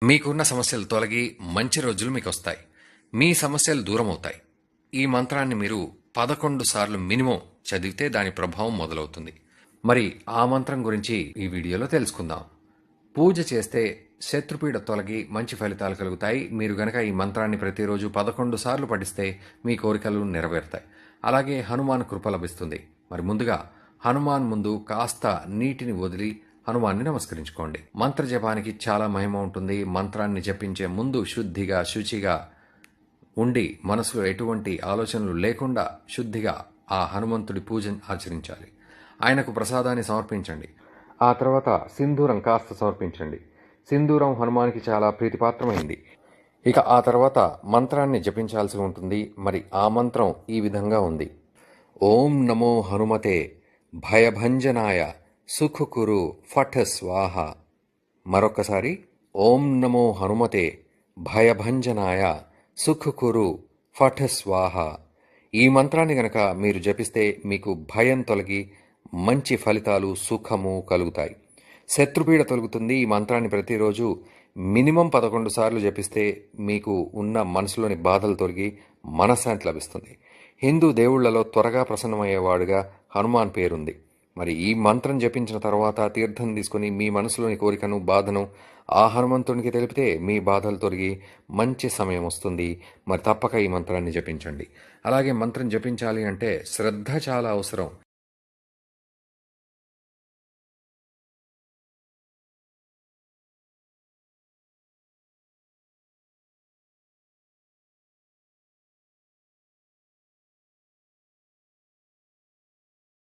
మీకున్న సమస్యలు తొలగి మంచి రోజులు మీకొస్తాయి. మీ సమస్యలు దూరమవుతాయి. ఈ మంత్రాన్ని మీరు 11 సార్లు మినిమం చదివితే దాని ప్రభావం మొదలవుతుంది. మరి ఆ మంత్రం గురించి ఈ వీడియోలో తెలుసుకుందాం. పూజ చేస్తే శత్రుపీడ తొలగి మంచి ఫలితాలు కలుగుతాయి. మీరు గనక ఈ మంత్రాన్ని ప్రతిరోజు 11 సార్లు పఠిస్తే మీ కోరికలు నెరవేరుతాయి. అలాగే హనుమాన్ కృప లభిస్తుంది. మరి ముందుగా హనుమాన్ ముందు కాస్త నీటిని వదిలి హనుమాన్ని నమస్కరించుకోండి. మంత్ర జపానికి చాలా మహిమ ఉంటుంది. మంత్రాన్ని జపించే ముందు శుద్ధిగా శుచిగా ఉండి మనసులో ఎటువంటి ఆలోచనలు లేకుండా శుద్ధిగా ఆ హనుమంతుడి పూజను ఆచరించాలి. ఆయనకు ప్రసాదాన్ని సమర్పించండి. ఆ తర్వాత సింధూరం కాస్త సమర్పించండి. సింధూరం హనుమానికి చాలా ప్రీతిపాత్రమైంది. ఇక ఆ తర్వాత మంత్రాన్ని జపించాల్సి ఉంటుంది. మరి ఆ మంత్రం ఈ విధంగా ఉంది. ఓం నమో హనుమతే భయభంజనాయ సుఖకురు ఫఠ స్వాహ. మరొక్కసారి ఓం నమో హనుమతే భయభంజనాయ సుఖకురు ఫఠ స్వాహ. ఈ మంత్రాన్ని గనక మీరు జపిస్తే మీకు భయం తొలగి మంచి ఫలితాలు సుఖము కలుగుతాయి. శత్రుపీడ తొలగుతుంది. ఈ మంత్రాన్ని ప్రతిరోజు మినిమం 11 సార్లు జపిస్తే మీకు ఉన్న మనసులోని బాధలు తొలగి మనశ్శాంతి లభిస్తుంది. హిందూ దేవుళ్లలో త్వరగా ప్రసన్నమయ్యేవాడుగా హనుమాన్ పేరుంది. మరి ఈ మంత్రం జపించిన తర్వాత తీర్థం తీసుకుని మీ మనసులోని కోరికను బాధను ఆ హనుమంతునికి తెలిపితే మీ బాధలు తొలగి మంచి సమయం వస్తుంది. మరి తప్పక ఈ మంత్రాన్ని జపించండి. అలాగే మంత్రం జపించాలి అంటే శ్రద్ధ చాలా అవసరం.